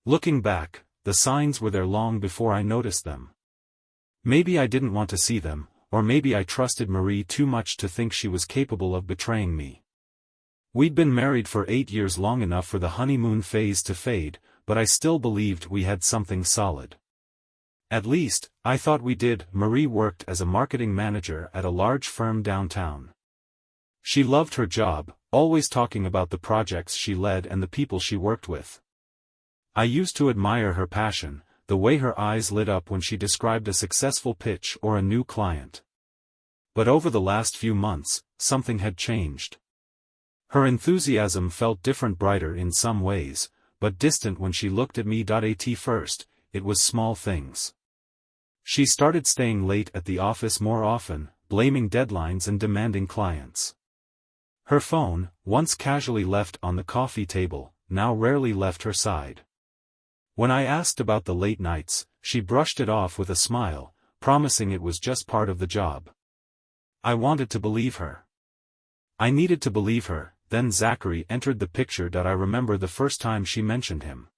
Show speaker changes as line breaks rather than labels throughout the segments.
Looking back, the signs were there long before I noticed them. Maybe I didn't want to see them, or maybe I trusted Marie too much to think she was capable of betraying me. We'd been married for 8 years, long enough for the honeymoon phase to fade, but I still believed we had something solid. At least, I thought we did. Marie worked as a marketing manager at a large firm downtown. She loved her job, always talking about the projects she led and the people she worked with. I used to admire her passion, the way her eyes lit up when she described a successful pitch or a new client. But over the last few months, something had changed. Her enthusiasm felt different, brighter in some ways, but distant when she looked at me. At first, it was small things. She started staying late at the office more often, blaming deadlines and demanding clients. Her phone, once casually left on the coffee table, now rarely left her side. When I asked about the late nights, she brushed it off with a smile, promising it was just part of the job. I wanted to believe her. I needed to believe her. Then Zachary entered the picture. I remember the first time she mentioned him.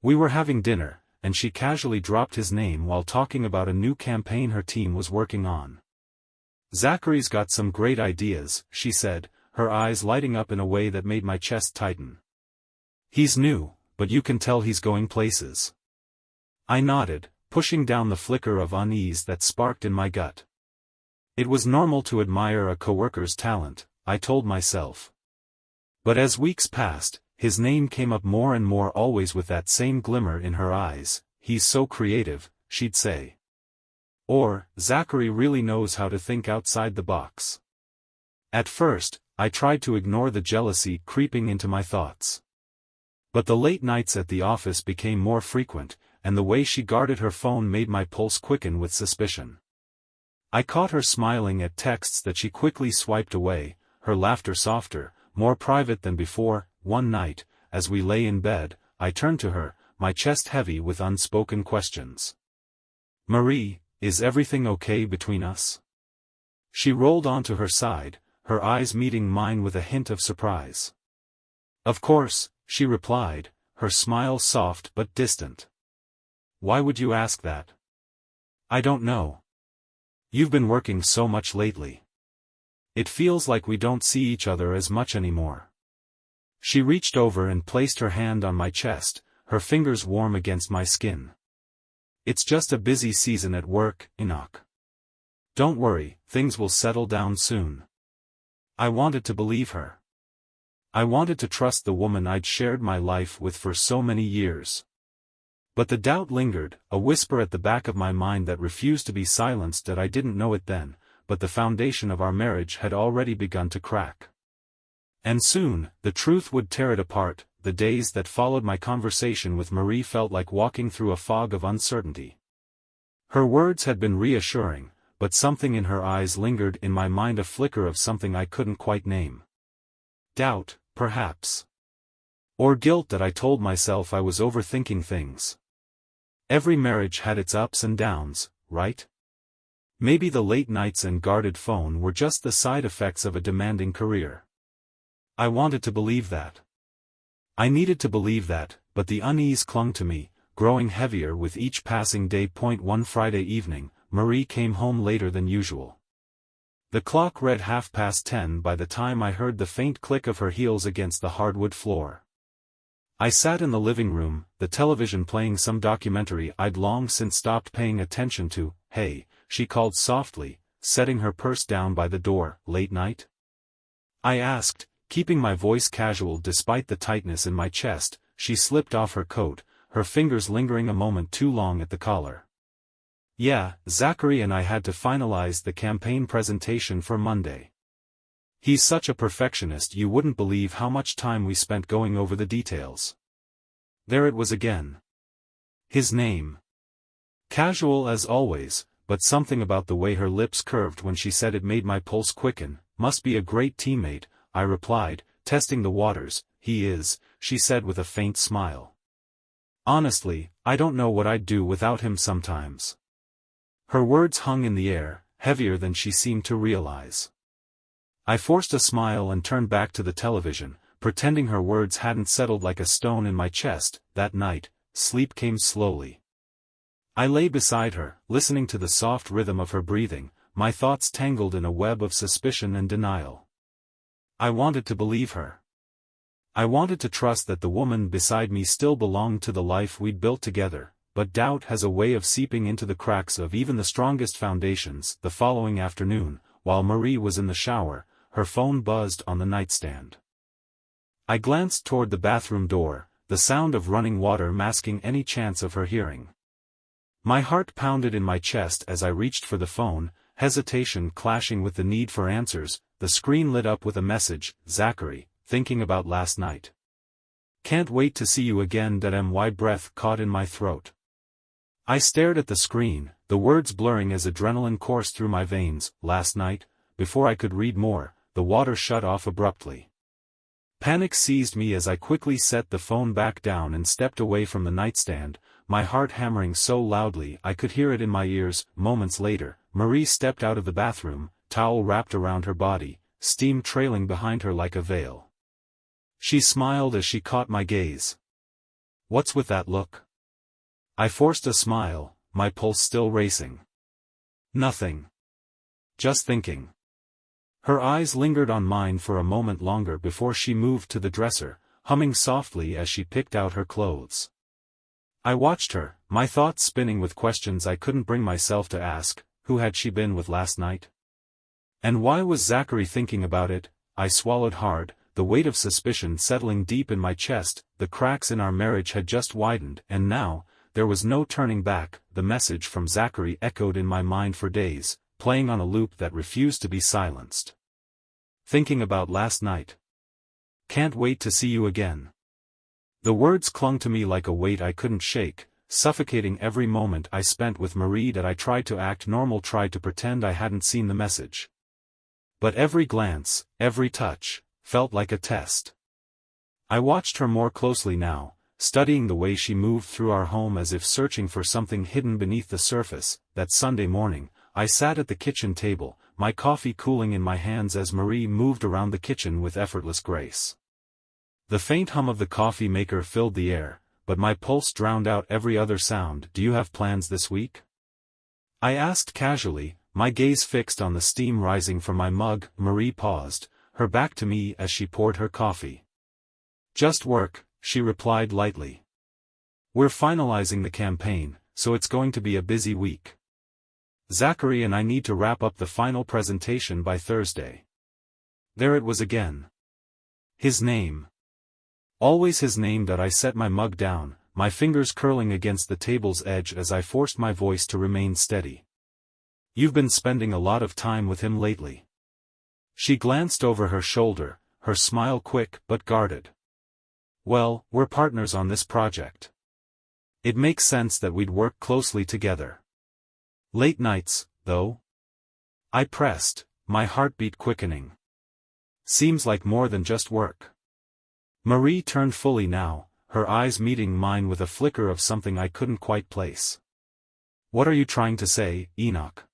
We were having dinner, and she casually dropped his name while talking about a new campaign her team was working on. "Zachary's got some great ideas," she said, her eyes lighting up in a way that made my chest tighten. "He's new, but you can tell he's going places." I nodded, pushing down the flicker of unease that sparked in my gut. It was normal to admire a coworker's talent, I told myself. But as weeks passed, his name came up more and more, always with that same glimmer in her eyes. "He's so creative," she'd say. Or, "Zachary really knows how to think outside the box." At first, I tried to ignore the jealousy creeping into my thoughts. But the late nights at the office became more frequent, and the way she guarded her phone made my pulse quicken with suspicion. I caught her smiling at texts that she quickly swiped away, her laughter softer, more private than before. One night, as we lay in bed, I turned to her, my chest heavy with unspoken questions. "Marie, is everything okay between us?" She rolled onto her side, her eyes meeting mine with a hint of surprise. "Of course," she replied, her smile soft but distant. "Why would you ask that?" "I don't know. You've been working so much lately. It feels like we don't see each other as much anymore." She reached over and placed her hand on my chest, her fingers warm against my skin. "It's just a busy season at work, Enoch. Don't worry, things will settle down soon." I wanted to believe her. I wanted to trust the woman I'd shared my life with for so many years. But the doubt lingered, a whisper at the back of my mind that refused to be silenced. That I didn't know it then, but the foundation of our marriage had already begun to crack. And soon, the truth would tear it apart. The days that followed my conversation with Marie felt like walking through a fog of uncertainty. Her words had been reassuring, but something in her eyes lingered in my mind, a flicker of something I couldn't quite name. Doubt, perhaps. Or guilt that I told myself I was overthinking things. Every marriage had its ups and downs, right? Maybe the late nights and guarded phone were just the side effects of a demanding career. I wanted to believe that. I needed to believe that, but the unease clung to me, growing heavier with each passing day. One Friday evening, Marie came home later than usual. The clock read 10:30 by the time I heard the faint click of her heels against the hardwood floor. I sat in the living room, the television playing some documentary I'd long since stopped paying attention to. "Hey," she called softly, setting her purse down by the door. "Late night?" I asked, keeping my voice casual despite the tightness in my chest. She slipped off her coat, her fingers lingering a moment too long at the collar. "Yeah, Zachary and I had to finalize the campaign presentation for Monday. He's such a perfectionist, you wouldn't believe how much time we spent going over the details." There it was again. His name. Casual as always, but something about the way her lips curved when she said it made my pulse quicken. "Must be a great teammate," I replied, testing the waters. "He is," she said with a faint smile. "Honestly, I don't know what I'd do without him sometimes." Her words hung in the air, heavier than she seemed to realize. I forced a smile and turned back to the television, pretending her words hadn't settled like a stone in my chest. That night, sleep came slowly. I lay beside her, listening to the soft rhythm of her breathing, my thoughts tangled in a web of suspicion and denial. I wanted to believe her. I wanted to trust that the woman beside me still belonged to the life we'd built together, but doubt has a way of seeping into the cracks of even the strongest foundations. The following afternoon, while Marie was in the shower, her phone buzzed on the nightstand. I glanced toward the bathroom door, the sound of running water masking any chance of her hearing. My heart pounded in my chest as I reached for the phone, hesitation clashing with the need for answers. The screen lit up with a message: Zachary, thinking about last night. Can't wait to see you again. My breath caught in my throat. I stared at the screen, the words blurring as adrenaline coursed through my veins. Last night. Before I could read more, the water shut off abruptly. Panic seized me as I quickly set the phone back down and stepped away from the nightstand, my heart hammering so loudly I could hear it in my ears. Moments later, Marie stepped out of the bathroom, towel wrapped around her body, steam trailing behind her like a veil. She smiled as she caught my gaze. "What's with that look?" I forced a smile, my pulse still racing. "Nothing. Just thinking." Her eyes lingered on mine for a moment longer before she moved to the dresser, humming softly as she picked out her clothes. I watched her, my thoughts spinning with questions I couldn't bring myself to ask. Who had she been with last night? And why was Zachary thinking about it? I swallowed hard, the weight of suspicion settling deep in my chest. The cracks in our marriage had just widened, and now, there was no turning back. The message from Zachary echoed in my mind for days, playing on a loop that refused to be silenced. Thinking about last night. Can't wait to see you again. The words clung to me like a weight I couldn't shake, suffocating every moment I spent with Marie. That I tried to act normal, tried to pretend I hadn't seen the message. But every glance, every touch, felt like a test. I watched her more closely now, studying the way she moved through our home as if searching for something hidden beneath the surface. That Sunday morning, I sat at the kitchen table, my coffee cooling in my hands as Marie moved around the kitchen with effortless grace. The faint hum of the coffee maker filled the air, but my pulse drowned out every other sound. "Do you have plans this week?" I asked casually, my gaze fixed on the steam rising from my mug. Marie paused, her back to me as she poured her coffee. "Just work," she replied lightly. "We're finalizing the campaign, so it's going to be a busy week. Zachary and I need to wrap up the final presentation by Thursday." There it was again. His name. Always his name. I set my mug down, my fingers curling against the table's edge as I forced my voice to remain steady. "You've been spending a lot of time with him lately." She glanced over her shoulder, her smile quick but guarded. "Well, we're partners on this project. It makes sense that we'd work closely together." "Late nights, though?" I pressed, my heartbeat quickening. "Seems like more than just work." Marie turned fully now, her eyes meeting mine with a flicker of something I couldn't quite place. "What are you trying to say, Enoch?"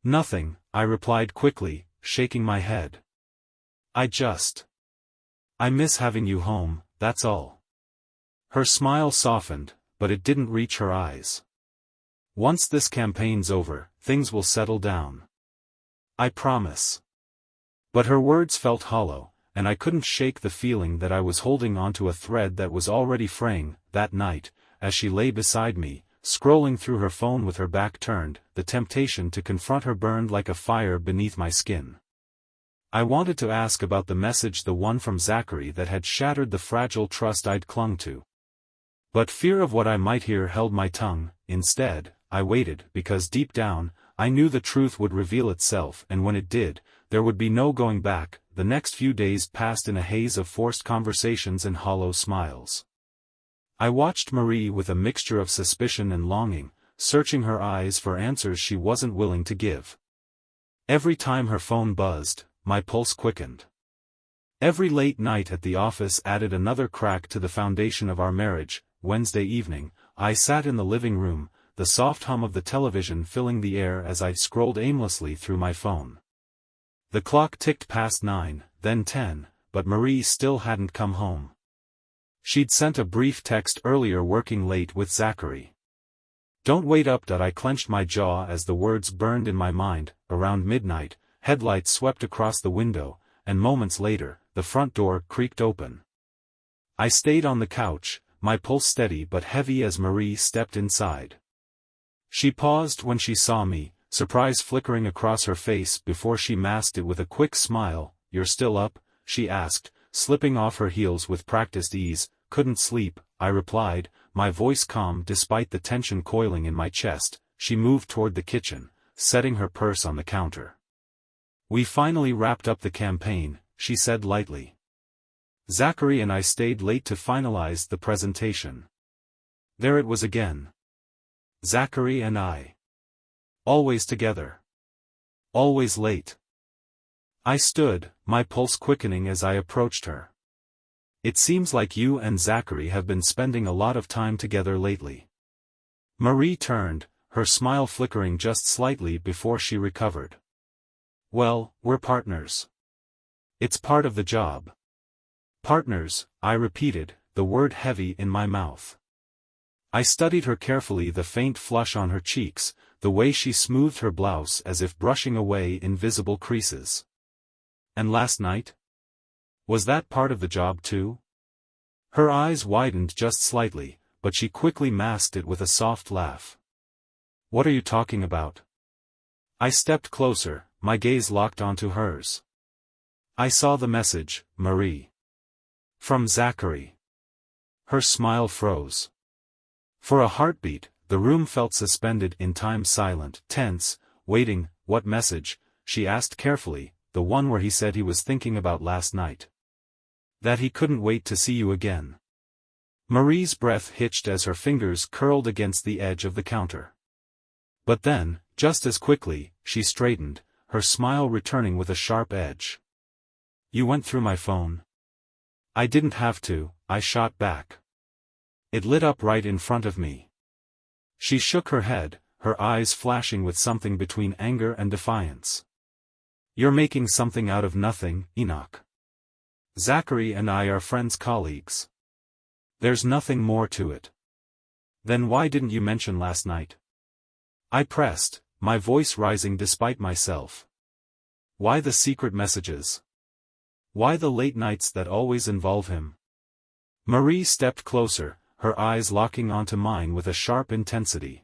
"Nothing," I replied quickly, shaking my head. I miss having you home, that's all." Her smile softened, but it didn't reach her eyes. "Once this campaign's over, things will settle down. I promise." But her words felt hollow, and I couldn't shake the feeling that I was holding onto a thread that was already fraying. That night, as she lay beside me, scrolling through her phone with her back turned, the temptation to confront her burned like a fire beneath my skin. I wanted to ask about the message, the one from Zachary that had shattered the fragile trust I'd clung to. But fear of what I might hear held my tongue. Instead, I waited, because deep down, I knew the truth would reveal itself, and when it did, there would be no going back. The next few days passed in a haze of forced conversations and hollow smiles. I watched Marie with a mixture of suspicion and longing, searching her eyes for answers she wasn't willing to give. Every time her phone buzzed, my pulse quickened. Every late night at the office added another crack to the foundation of our marriage. Wednesday evening, I sat in the living room, the soft hum of the television filling the air as I scrolled aimlessly through my phone. The clock ticked past 9, then 10, but Marie still hadn't come home. She'd sent a brief text earlier working late with Zachary. "Don't wait up." I clenched my jaw as the words burned in my mind. Around midnight, headlights swept across the window, and moments later, the front door creaked open. I stayed on the couch, my pulse steady but heavy as Marie stepped inside. She paused when she saw me, surprise flickering across her face before she masked it with a quick smile. "You're still up?" she asked, slipping off her heels with practiced ease. "Couldn't sleep," I replied, my voice calm despite the tension coiling in my chest. She moved toward the kitchen, setting her purse on the counter. "We finally wrapped up the campaign," she said lightly. "Zachary and I stayed late to finalize the presentation." There it was again. Zachary and I. Always together. Always late. I stood, my pulse quickening as I approached her. "It seems like you and Zachary have been spending a lot of time together lately." Marie turned, her smile flickering just slightly before she recovered. "Well, we're partners. It's part of the job." "Partners," I repeated, the word heavy in my mouth. I studied her carefully, the faint flush on her cheeks, the way she smoothed her blouse as if brushing away invisible creases. "And last night? Was that part of the job too?" Her eyes widened just slightly, but she quickly masked it with a soft laugh. "What are you talking about?" I stepped closer, my gaze locked onto hers. "I saw the message, Marie. From Zachary." Her smile froze. For a heartbeat, the room felt suspended in time, silent, tense, waiting. "What message?" she asked carefully. "The one where he said he was thinking about last night. That he couldn't wait to see you again." Marie's breath hitched as her fingers curled against the edge of the counter. But then, just as quickly, she straightened, her smile returning with a sharp edge. "You went through my phone?" "I didn't have to," I shot back. "It lit up right in front of me." She shook her head, her eyes flashing with something between anger and defiance. "You're making something out of nothing, Enoch. Zachary and I are friends, colleagues. There's nothing more to it." "Then why didn't you mention last night?" I pressed, my voice rising despite myself. "Why the secret messages? Why the late nights that always involve him?" Marie stepped closer, her eyes locking onto mine with a sharp intensity.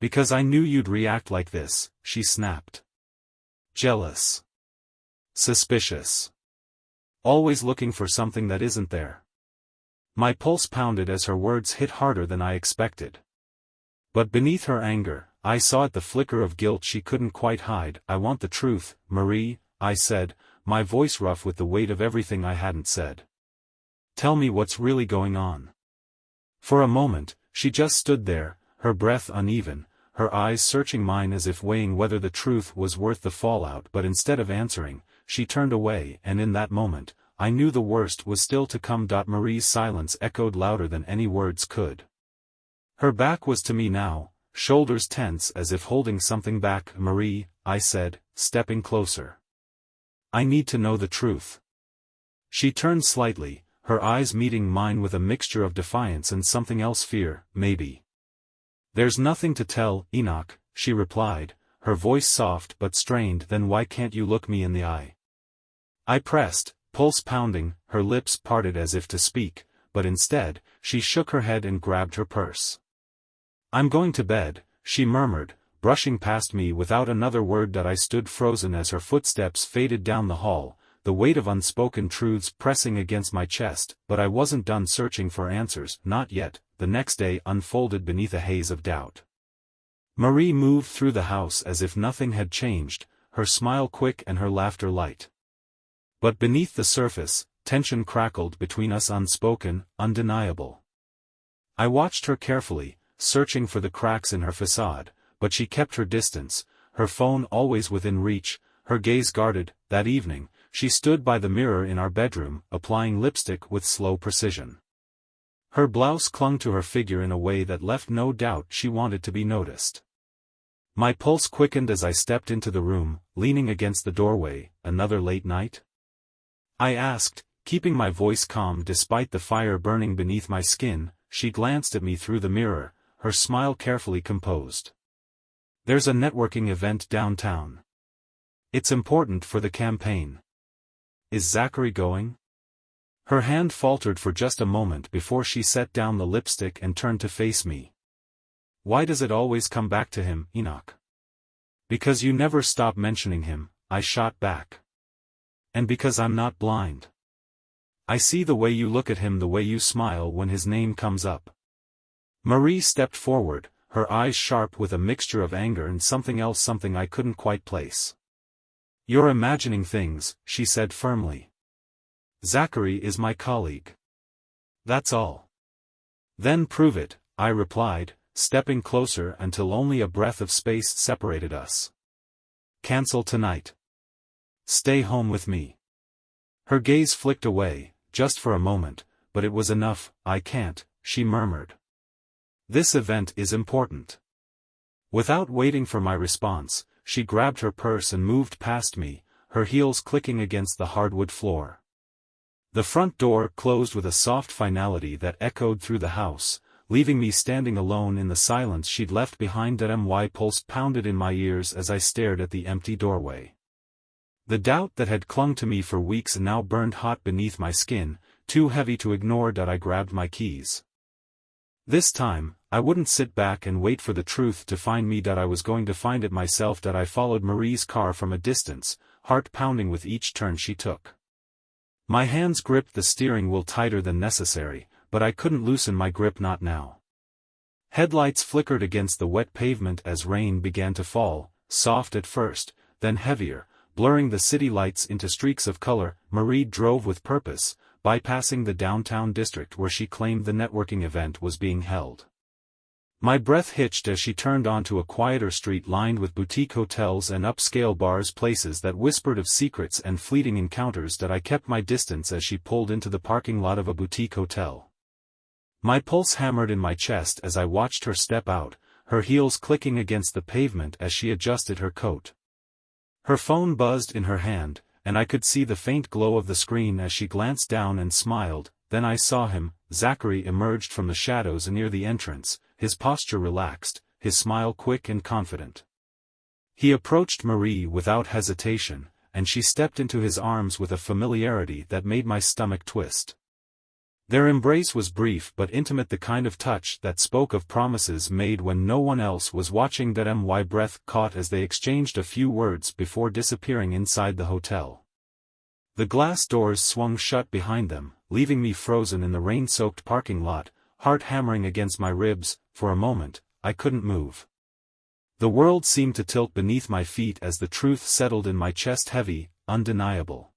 "Because I knew you'd react like this," she snapped. "Jealous. Suspicious. Always looking for something that isn't there." My pulse pounded as her words hit harder than I expected. But beneath her anger, I saw the flicker of guilt she couldn't quite hide. "I want the truth, Marie," I said, my voice rough with the weight of everything I hadn't said. "Tell me what's really going on." For a moment, she just stood there, her breath uneven, her eyes searching mine as if weighing whether the truth was worth the fallout. But instead of answering, she turned away, and in that moment, I knew the worst was still to come. Marie's silence echoed louder than any words could. Her back was to me now, shoulders tense as if holding something back. "Marie," I said, stepping closer. "I need to know the truth." She turned slightly, her eyes meeting mine with a mixture of defiance and something else, fear, maybe. "There's nothing to tell, Enoch," she replied, her voice soft but strained. "Then why can't you look me in the eye?" I pressed, pulse pounding, her lips parted as if to speak, but instead, she shook her head and grabbed her purse. "I'm going to bed," she murmured, brushing past me without another word. I stood frozen as her footsteps faded down the hall, the weight of unspoken truths pressing against my chest. But I wasn't done searching for answers, not yet. The next day unfolded beneath a haze of doubt. Marie moved through the house as if nothing had changed, her smile quick and her laughter light. But beneath the surface, tension crackled between us, unspoken, undeniable. I watched her carefully, searching for the cracks in her facade, but she kept her distance, her phone always within reach, her gaze guarded. That evening, she stood by the mirror in our bedroom, applying lipstick with slow precision. Her blouse clung to her figure in a way that left no doubt she wanted to be noticed. My pulse quickened as I stepped into the room, leaning against the doorway. "Another late night?" I asked, Keeping my voice calm despite the fire burning beneath my skin, she glanced at me through the mirror, her smile carefully composed. "There's a networking event downtown. It's important for the campaign. Is Zachary going?" Her hand faltered for just a moment before she set down the lipstick and turned to face me. "Why does it always come back to him, Enoch?" "Because you never stop mentioning him," I shot back. "And because I'm not blind. I see the way you look at him, the way you smile when his name comes up." Marie stepped forward, her eyes sharp with a mixture of anger and something else, something I couldn't quite place. "You're imagining things," she said firmly. "Zachary is my colleague. That's all." "Then prove it," I replied, stepping closer until only a breath of space separated us. "Cancel tonight. Stay home with me." Her gaze flicked away, just for a moment, but it was enough. "I can't," she murmured. "This event is important." Without waiting for my response, she grabbed her purse and moved past me, her heels clicking against the hardwood floor. The front door closed with a soft finality that echoed through the house, leaving me standing alone in the silence she'd left behind. My pulse pounded in my ears as I stared at the empty doorway. The doubt that had clung to me for weeks now burned hot beneath my skin, too heavy to ignore. I grabbed my keys. This time, I wouldn't sit back and wait for the truth to find me. I was going to find it myself. I followed Marie's car from a distance, heart pounding with each turn she took. My hands gripped the steering wheel tighter than necessary, but I couldn't loosen my grip, not now. Headlights flickered against the wet pavement as rain began to fall, soft at first, then heavier, blurring the city lights into streaks of color. Marie drove with purpose, bypassing the downtown district where she claimed the networking event was being held. My breath hitched as she turned onto a quieter street lined with boutique hotels and upscale bars, places that whispered of secrets and fleeting encounters. I kept my distance as she pulled into the parking lot of a boutique hotel. My pulse hammered in my chest as I watched her step out, her heels clicking against the pavement as she adjusted her coat. Her phone buzzed in her hand, and I could see the faint glow of the screen as she glanced down and smiled. Then I saw him. Zachary emerged from the shadows near the entrance, his posture relaxed, his smile quick and confident. He approached Marie without hesitation, and she stepped into his arms with a familiarity that made my stomach twist. Their embrace was brief but intimate, the kind of touch that spoke of promises made when no one else was watching. My breath caught as they exchanged a few words before disappearing inside the hotel. The glass doors swung shut behind them, leaving me frozen in the rain-soaked parking lot, heart hammering against my ribs. For a moment, I couldn't move. The world seemed to tilt beneath my feet as the truth settled in my chest, heavy, undeniable.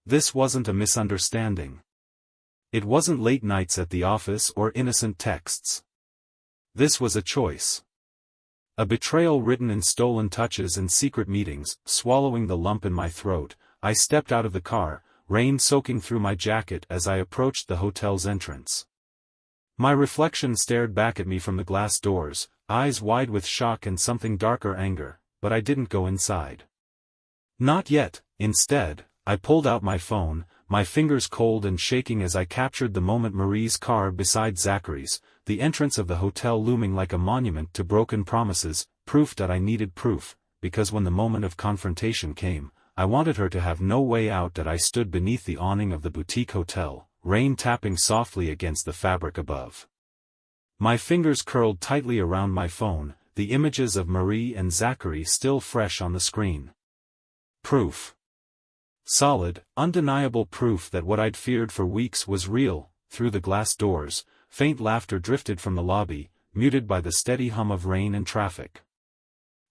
This wasn't a misunderstanding. It wasn't late nights at the office or innocent texts. This was a choice. A betrayal written in stolen touches and secret meetings. Swallowing the lump in my throat, I stepped out of the car, rain soaking through my jacket as I approached the hotel's entrance. My reflection stared back at me from the glass doors, eyes wide with shock and something darker, anger, but I didn't go inside. Not yet. Instead, I pulled out my phone, my fingers cold and shaking as I captured the moment. Marie's car beside Zachary's, the entrance of the hotel looming like a monument to broken promises, proof that I needed proof, because when the moment of confrontation came, I wanted her to have no way out. I stood beneath the awning of the boutique hotel, rain tapping softly against the fabric above. My fingers curled tightly around my phone, the images of Marie and Zachary still fresh on the screen. Proof. Solid, undeniable proof that what I'd feared for weeks was real. Through the glass doors, faint laughter drifted from the lobby, muted by the steady hum of rain and traffic.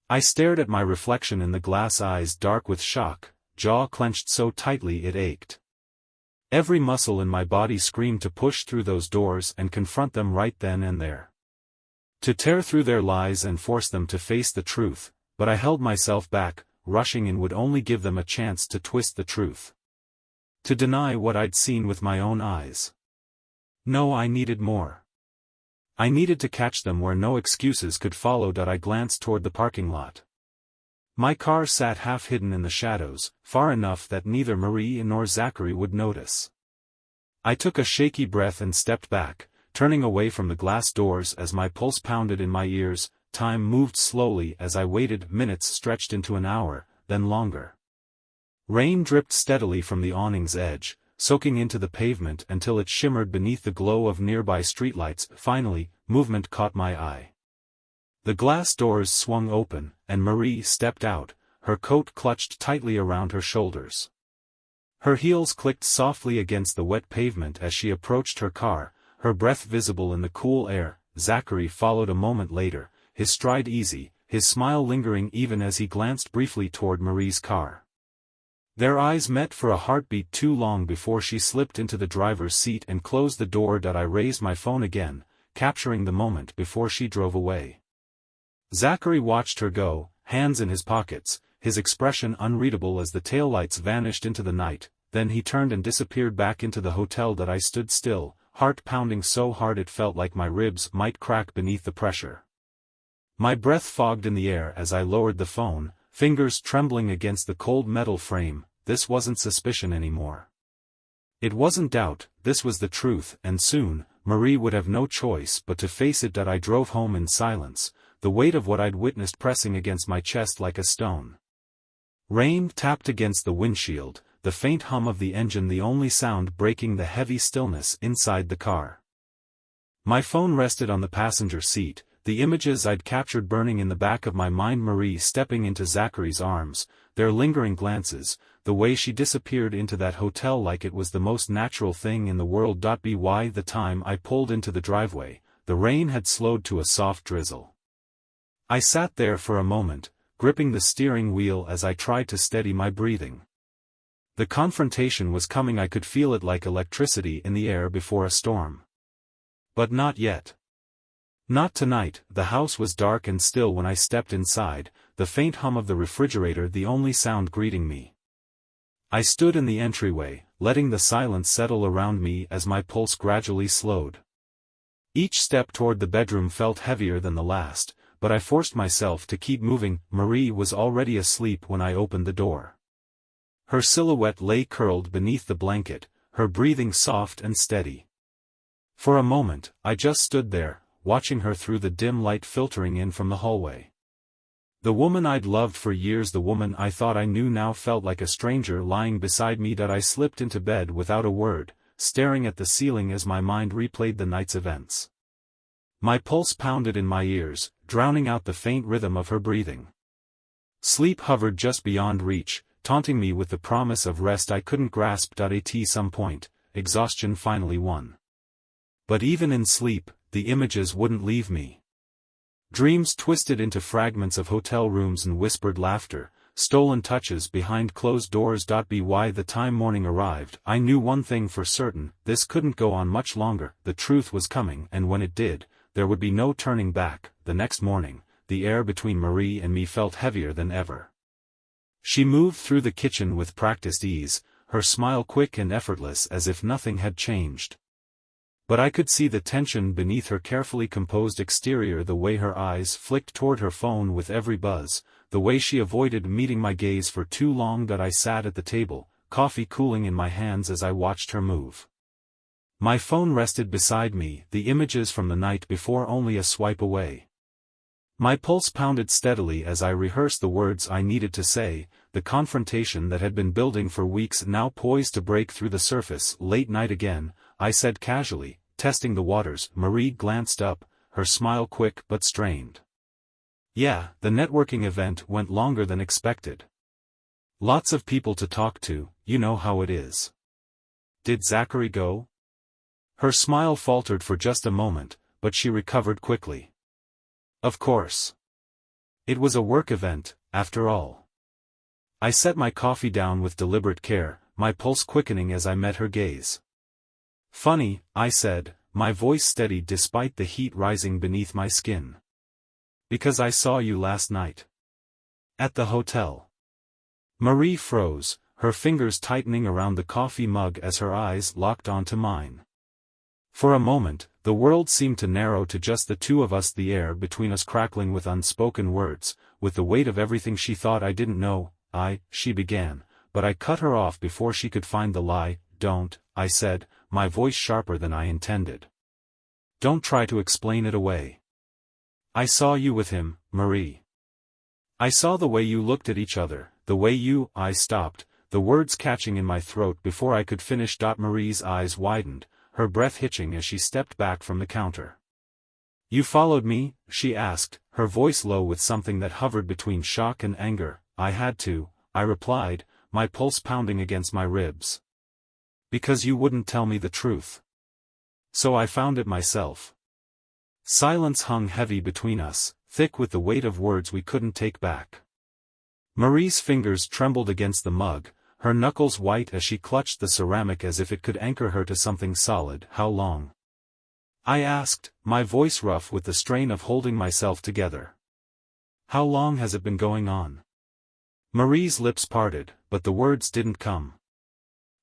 I stared at my reflection in the glass, eyes dark with shock, jaw clenched so tightly it ached. Every muscle in my body screamed to push through those doors and confront them right then and there. To tear through their lies and force them to face the truth, but I held myself back. Rushing in would only give them a chance to twist the truth. To deny what I'd seen with my own eyes. No, I needed more. I needed to catch them where no excuses could follow. I glanced toward the parking lot. My car sat half hidden in the shadows, far enough that neither Marie nor Zachary would notice. I took a shaky breath and stepped back, turning away from the glass doors as my pulse pounded in my ears. Time moved slowly as I waited. Minutes stretched into an hour, then longer. Rain dripped steadily from the awning's edge, soaking into the pavement until it shimmered beneath the glow of nearby streetlights. Finally, movement caught my eye. The glass doors swung open, and Marie stepped out, her coat clutched tightly around her shoulders. Her heels clicked softly against the wet pavement as she approached her car, her breath visible in the cool air. Zachary followed a moment later, his stride easy, his smile lingering even as he glanced briefly toward Marie's car. Their eyes met for a heartbeat too long before she slipped into the driver's seat and closed the door. I raised my phone again, capturing the moment before she drove away. Zachary watched her go, hands in his pockets, his expression unreadable as the taillights vanished into the night. Then he turned and disappeared back into the hotel. I stood still, heart pounding so hard it felt like my ribs might crack beneath the pressure. My breath fogged in the air as I lowered the phone, fingers trembling against the cold metal frame. This wasn't suspicion anymore. It wasn't doubt, this was the truth, and soon, Marie would have no choice but to face it. I drove home in silence, the weight of what I'd witnessed pressing against my chest like a stone. Rain tapped against the windshield, the faint hum of the engine the only sound breaking the heavy stillness inside the car. My phone rested on the passenger seat, the images I'd captured burning in the back of my mind. Marie stepping into Zachary's arms, their lingering glances, the way she disappeared into that hotel like it was the most natural thing in the world. By the time I pulled into the driveway, the rain had slowed to a soft drizzle. I sat there for a moment, gripping the steering wheel as I tried to steady my breathing. The confrontation was coming. I could feel it like electricity in the air before a storm. But not yet. Not tonight. The house was dark and still when I stepped inside, the faint hum of the refrigerator the only sound greeting me. I stood in the entryway, letting the silence settle around me as my pulse gradually slowed. Each step toward the bedroom felt heavier than the last, but I forced myself to keep moving. Marie was already asleep when I opened the door. Her silhouette lay curled beneath the blanket, her breathing soft and steady. For a moment, I just stood there, watching her through the dim light filtering in from the hallway. The woman I'd loved for years, the woman I thought I knew now felt like a stranger lying beside me. I slipped into bed without a word, staring at the ceiling as my mind replayed the night's events. My pulse pounded in my ears, drowning out the faint rhythm of her breathing. Sleep hovered just beyond reach, taunting me with the promise of rest I couldn't grasp. At some point, exhaustion finally won. But even in sleep, the images wouldn't leave me. Dreams twisted into fragments of hotel rooms and whispered laughter, stolen touches behind closed doors. By the time morning arrived, I knew one thing for certain: this couldn't go on much longer. The truth was coming, and when it did, there would be no turning back. The next morning, the air between Marie and me felt heavier than ever. She moved through the kitchen with practiced ease, her smile quick and effortless as if nothing had changed. But I could see the tension beneath her carefully composed exterior, the way her eyes flicked toward her phone with every buzz, the way she avoided meeting my gaze for too long. I sat at the table, coffee cooling in my hands as I watched her move. My phone rested beside me, the images from the night before only a swipe away. My pulse pounded steadily as I rehearsed the words I needed to say, the confrontation that had been building for weeks now poised to break through the surface. Late night again, I said casually, testing the waters. Marie glanced up, her smile quick but strained. Yeah, the networking event went longer than expected. Lots of people to talk to, you know how it is. Did Zachary go? Her smile faltered for just a moment, but she recovered quickly. Of course. It was a work event, after all. I set my coffee down with deliberate care, my pulse quickening as I met her gaze. Funny, I said, my voice steady despite the heat rising beneath my skin. Because I saw you last night. At the hotel. Marie froze, her fingers tightening around the coffee mug as her eyes locked onto mine. For a moment, The world seemed to narrow to just the two of us, the air between us crackling with unspoken words, with the weight of everything she thought I didn't know. She began, but I cut her off before she could find the lie. Don't, I said, my voice sharper than I intended. Don't try to explain it away. I saw you with him, Marie. I saw the way you looked at each other, the way you— I stopped, the words catching in my throat before I could finish. Marie's eyes widened, her breath hitching as she stepped back from the counter. You followed me? She asked, her voice low with something that hovered between shock and anger. I had to, I replied, my pulse pounding against my ribs. Because you wouldn't tell me the truth. So I found it myself. Silence hung heavy between us, thick with the weight of words we couldn't take back. Marie's fingers trembled against the mug, her knuckles white as she clutched the ceramic as if it could anchor her to something solid. How long? I asked, my voice rough with the strain of holding myself together. How long has it been going on? Marie's lips parted, but the words didn't come.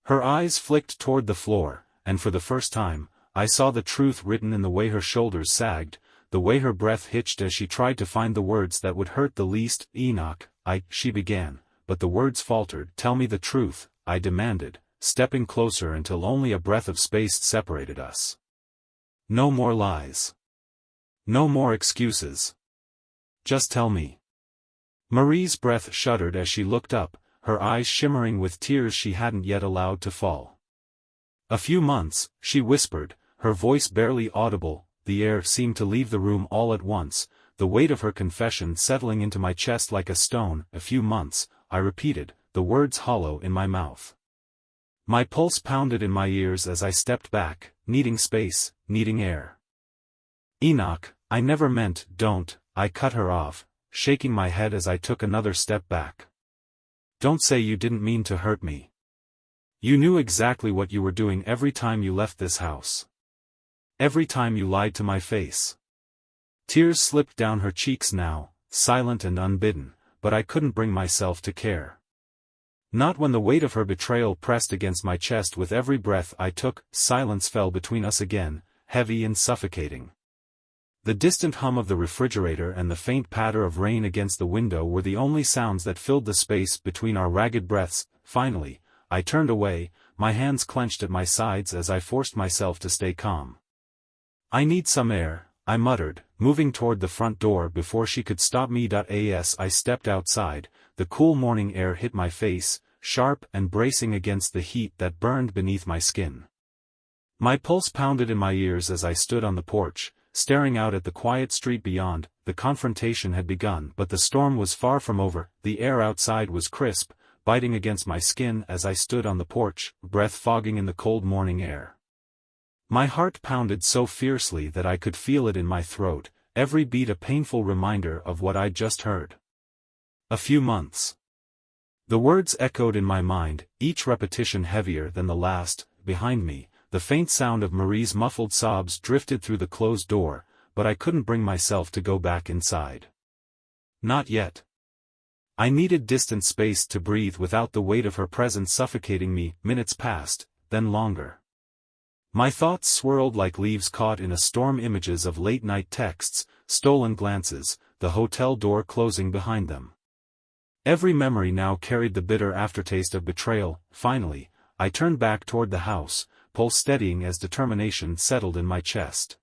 Her eyes flicked toward the floor, and for the first time, I saw the truth written in the way her shoulders sagged, the way her breath hitched as she tried to find the words that would hurt the least. Enoch, she began, but the words faltered. Tell me the truth, I demanded, stepping closer until only a breath of space separated us. No more lies. No more excuses. Just tell me. Marie's breath shuddered as she looked up, her eyes shimmering with tears she hadn't yet allowed to fall. A few months, she whispered, her voice barely audible. The air seemed to leave the room all at once, the weight of her confession settling into my chest like a stone. A few months, I repeated, the words hollow in my mouth. My pulse pounded in my ears as I stepped back, needing space, needing air. Enoch, I never meant— Don't, I cut her off, shaking my head as I took another step back. Don't say you didn't mean to hurt me. You knew exactly what you were doing every time you left this house. Every time you lied to my face. Tears slipped down her cheeks now, silent and unbidden, but I couldn't bring myself to care. Not when the weight of her betrayal pressed against my chest with every breath I took. Silence fell between us again, heavy and suffocating. The distant hum of the refrigerator and the faint patter of rain against the window were the only sounds that filled the space between our ragged breaths. Finally, I turned away, my hands clenched at my sides as I forced myself to stay calm. I need some air, I muttered, moving toward the front door before she could stop me. As I stepped outside, the cool morning air hit my face, sharp and bracing against the heat that burned beneath my skin. My pulse pounded in my ears as I stood on the porch, staring out at the quiet street beyond. The confrontation had begun, but the storm was far from over. The air outside was crisp, biting against my skin as I stood on the porch, breath fogging in the cold morning air. My heart pounded so fiercely that I could feel it in my throat, every beat a painful reminder of what I'd just heard. A few months. The words echoed in my mind, each repetition heavier than the last. Behind me, the faint sound of Marie's muffled sobs drifted through the closed door, but I couldn't bring myself to go back inside. Not yet. I needed distant space to breathe without the weight of her presence suffocating me. Minutes passed, then longer. My thoughts swirled like leaves caught in a storm, images of late-night texts, stolen glances, the hotel door closing behind them. Every memory now carried the bitter aftertaste of betrayal. Finally, I turned back toward the house, pulse steadying as determination settled in my chest.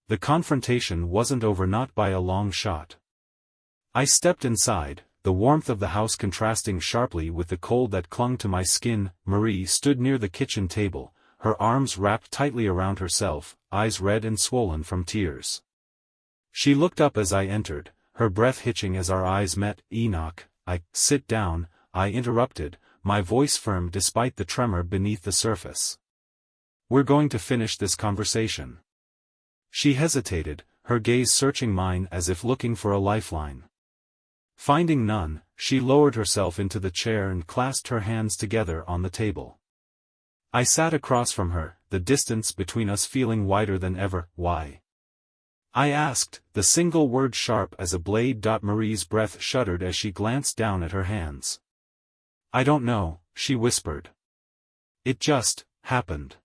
The confrontation wasn't over, not by a long shot. I stepped inside, the warmth of the house contrasting sharply with the cold that clung to my skin. Marie stood near the kitchen table, her arms wrapped tightly around herself, eyes red and swollen from tears. She looked up as I entered, her breath hitching as our eyes met. Enoch, sit down, I interrupted, my voice firm despite the tremor beneath the surface. We're going to finish this conversation. She hesitated, her gaze searching mine as if looking for a lifeline. Finding none, she lowered herself into the chair and clasped her hands together on the table. I sat across from her, the distance between us feeling wider than ever. Why? I asked, the single word sharp as a blade. Marie's breath shuddered as she glanced down at her hands. I don't know, she whispered. It just happened.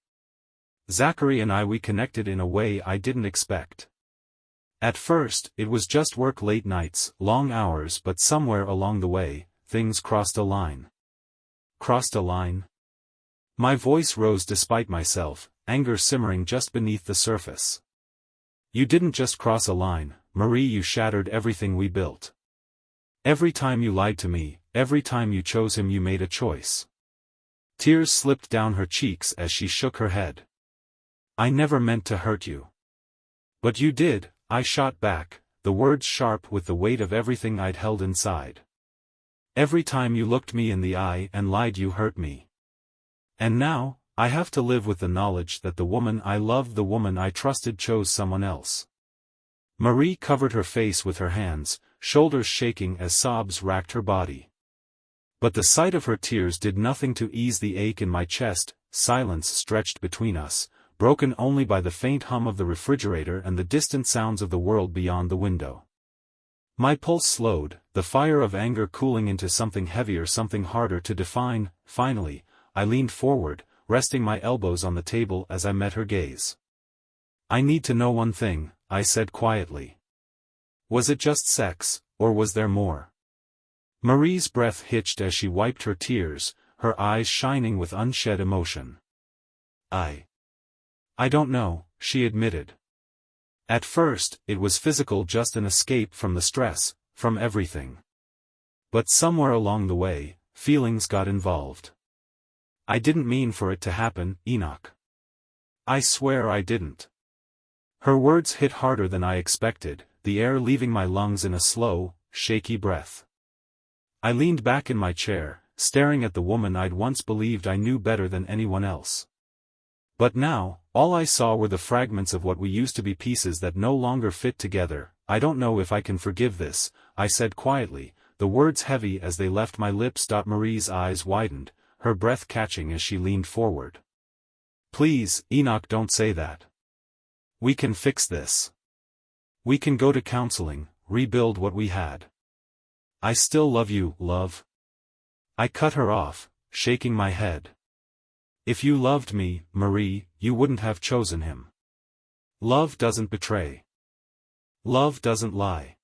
Zachary and we connected in a way I didn't expect. At first, it was just work late nights, long hours, but somewhere along the way, things crossed a line. Crossed a line? My voice rose despite myself, anger simmering just beneath the surface. You didn't just cross a line, Marie, you shattered everything we built. Every time you lied to me, every time you chose him, you made a choice. Tears slipped down her cheeks as she shook her head. I never meant to hurt you. But you did, I shot back, the words sharp with the weight of everything I'd held inside. Every time you looked me in the eye and lied, you hurt me. And now, I have to live with the knowledge that the woman I loved, the woman I trusted, chose someone else. Marie covered her face with her hands, shoulders shaking as sobs racked her body. But the sight of her tears did nothing to ease the ache in my chest. Silence stretched between us, broken only by the faint hum of the refrigerator and the distant sounds of the world beyond the window. My pulse slowed, the fire of anger cooling into something heavier, something harder to define. Finally, I leaned forward, resting my elbows on the table as I met her gaze. I need to know one thing, I said quietly. Was it just sex, or was there more? Marie's breath hitched as she wiped her tears, her eyes shining with unshed emotion. I don't know, she admitted. At first, it was physical, just an escape from the stress, from everything. But somewhere along the way, feelings got involved. I didn't mean for it to happen, Enoch. I swear I didn't. Her words hit harder than I expected, the air leaving my lungs in a slow, shaky breath. I leaned back in my chair, staring at the woman I'd once believed I knew better than anyone else. But now, all I saw were the fragments of what we used to be, pieces that no longer fit together. I don't know if I can forgive this, I said quietly, the words heavy as they left my lips. Marie's eyes widened, her breath catching as she leaned forward. Please, Enoch, don't say that. We can fix this. We can go to counseling, rebuild what we had. I still love you, love. I cut her off, shaking my head. If you loved me, Marie, you wouldn't have chosen him. Love doesn't betray. Love doesn't lie.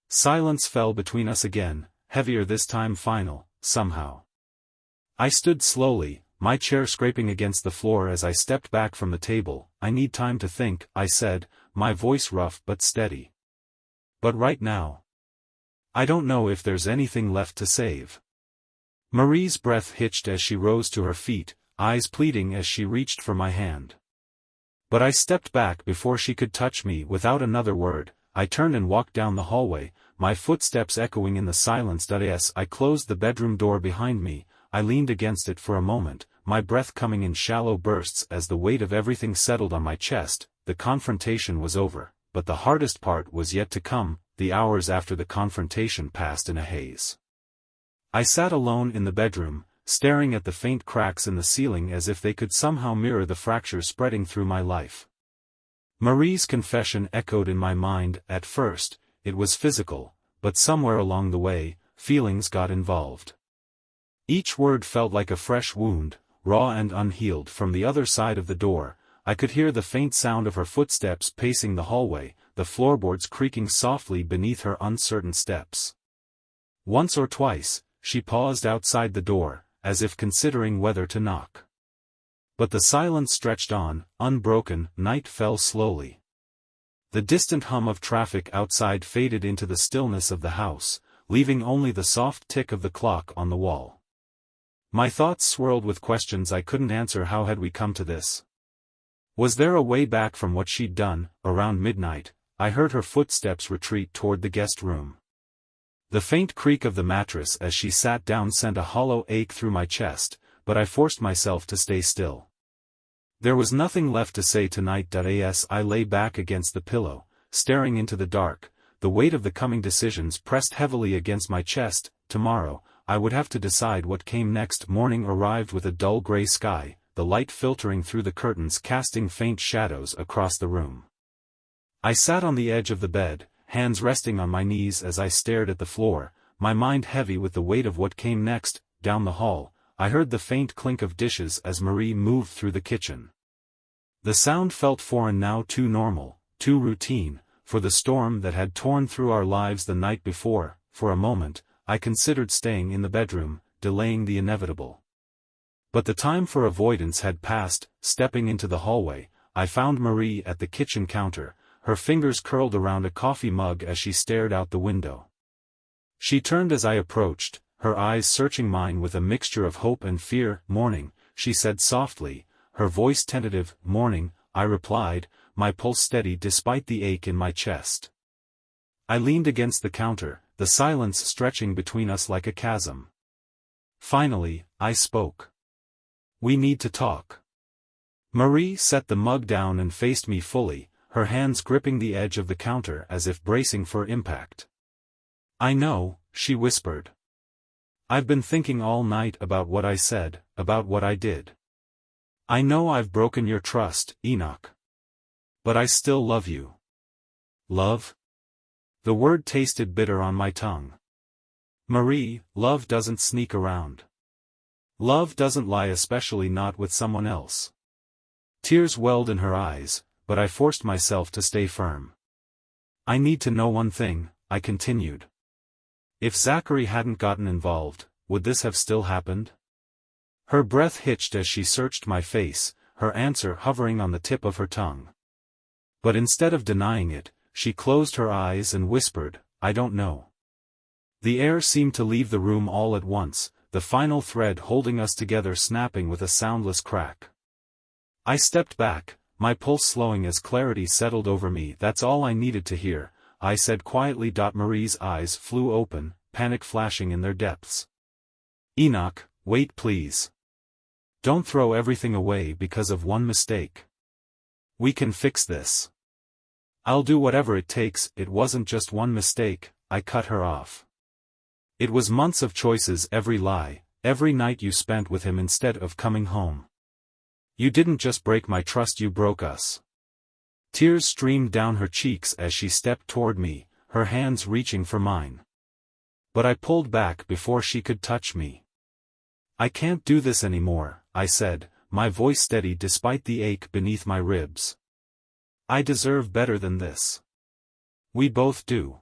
Silence fell between us again, heavier this time, final, somehow. I stood slowly, my chair scraping against the floor as I stepped back from the table. I need time to think, I said, my voice rough but steady. But right now, I don't know if there's anything left to save. Marie's breath hitched as she rose to her feet, eyes pleading as she reached for my hand. But I stepped back before she could touch me. Without another word, I turned and walked down the hallway, my footsteps echoing in the silence. As I closed the bedroom door behind me, I leaned against it for a moment, my breath coming in shallow bursts as the weight of everything settled on my chest. The confrontation was over, but the hardest part was yet to come. The hours after the confrontation passed in a haze. I sat alone in the bedroom, staring at the faint cracks in the ceiling as if they could somehow mirror the fractures spreading through my life. Marie's confession echoed in my mind. At first, it was physical, but somewhere along the way, feelings got involved. Each word felt like a fresh wound, raw and unhealed. From the other side of the door, I could hear the faint sound of her footsteps pacing the hallway, the floorboards creaking softly beneath her uncertain steps. Once or twice, she paused outside the door, as if considering whether to knock. But the silence stretched on, unbroken. Night fell slowly. The distant hum of traffic outside faded into the stillness of the house, leaving only the soft tick of the clock on the wall. My thoughts swirled with questions I couldn't answer. How had we come to this? Was there a way back from what she'd done? Around midnight, I heard her footsteps retreat toward the guest room. The faint creak of the mattress as she sat down sent a hollow ache through my chest, but I forced myself to stay still. There was nothing left to say tonight. As I lay back against the pillow, staring into the dark, the weight of the coming decisions pressed heavily against my chest. Tomorrow, I would have to decide what came next. Morning arrived with a dull gray sky, the light filtering through the curtains casting faint shadows across the room. I sat on the edge of the bed, hands resting on my knees as I stared at the floor, my mind heavy with the weight of what came next. Down the hall, I heard the faint clink of dishes as Marie moved through the kitchen. The sound felt foreign now, too normal, too routine, for the storm that had torn through our lives the night before. For a moment, I considered staying in the bedroom, delaying the inevitable. But the time for avoidance had passed. Stepping into the hallway, I found Marie at the kitchen counter, her fingers curled around a coffee mug as she stared out the window. She turned as I approached, her eyes searching mine with a mixture of hope and fear. "Morning," she said softly, her voice tentative. "Morning," I replied, my pulse steady despite the ache in my chest. I leaned against the counter, the silence stretching between us like a chasm. Finally, I spoke. "We need to talk." Marie set the mug down and faced me fully, her hands gripping the edge of the counter as if bracing for impact. "I know," she whispered. "I've been thinking all night about what I said, about what I did. I know I've broken your trust, Enoch. But I still love you." "Love?" The word tasted bitter on my tongue. "Marie, love doesn't sneak around. Love doesn't lie, especially not with someone else." Tears welled in her eyes, but I forced myself to stay firm. "I need to know one thing," I continued. "If Zachary hadn't gotten involved, would this have still happened?" Her breath hitched as she searched my face, her answer hovering on the tip of her tongue. But instead of denying it, she closed her eyes and whispered, "I don't know." The air seemed to leave the room all at once, the final thread holding us together snapping with a soundless crack. I stepped back, my pulse slowing as clarity settled over me. "That's all I needed to hear," I said quietly. Marie's eyes flew open, panic flashing in their depths. "Enoch, wait please. Don't throw everything away because of one mistake. We can fix this. I'll do whatever it takes." "It wasn't just one mistake," I cut her off. "It was months of choices, every lie, every night you spent with him instead of coming home. You didn't just break my trust, you broke us." Tears streamed down her cheeks as she stepped toward me, her hands reaching for mine. But I pulled back before she could touch me. "I can't do this anymore," I said, my voice steady despite the ache beneath my ribs. "I deserve better than this. We both do."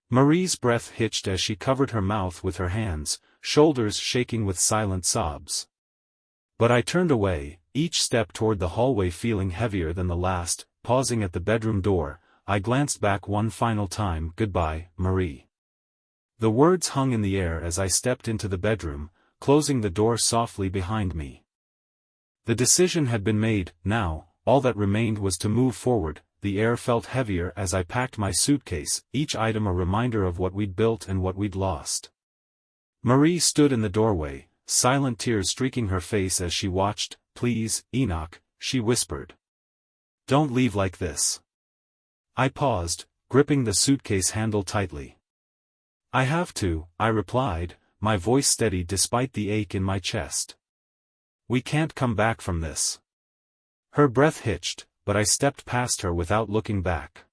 Marie's breath hitched as she covered her mouth with her hands, shoulders shaking with silent sobs. But I turned away, each step toward the hallway feeling heavier than the last. Pausing at the bedroom door, I glanced back one final time. "Goodbye, Marie." The words hung in the air as I stepped into the bedroom, closing the door softly behind me. The decision had been made. Now, all that remained was to move forward. The air felt heavier as I packed my suitcase, each item a reminder of what we'd built and what we'd lost. Marie stood in the doorway, silent tears streaking her face as she watched. "Please, Enoch," she whispered. "Don't leave like this." I paused, gripping the suitcase handle tightly. "I have to," I replied, my voice steady despite the ache in my chest. "We can't come back from this." Her breath hitched, but I stepped past her without looking back.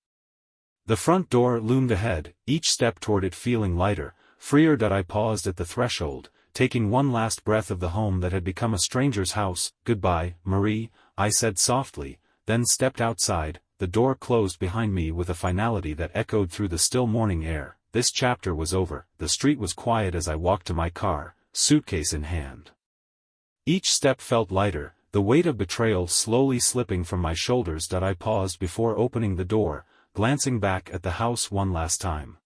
The front door loomed ahead, each step toward it feeling lighter, freer. I paused at the threshold, taking one last breath of the home that had become a stranger's house. "Goodbye, Marie," I said softly, then stepped outside. The door closed behind me with a finality that echoed through the still morning air. This chapter was over. The street was quiet as I walked to my car, suitcase in hand. Each step felt lighter, the weight of betrayal slowly slipping from my shoulders. I paused before opening the door, glancing back at the house one last time.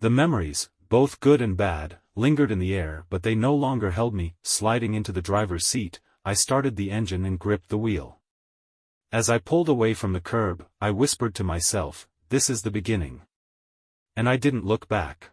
The memories, both good and bad, lingered in the air, but they no longer held me. Sliding into the driver's seat, I started the engine and gripped the wheel. As I pulled away from the curb, I whispered to myself, "This is the beginning." And I didn't look back.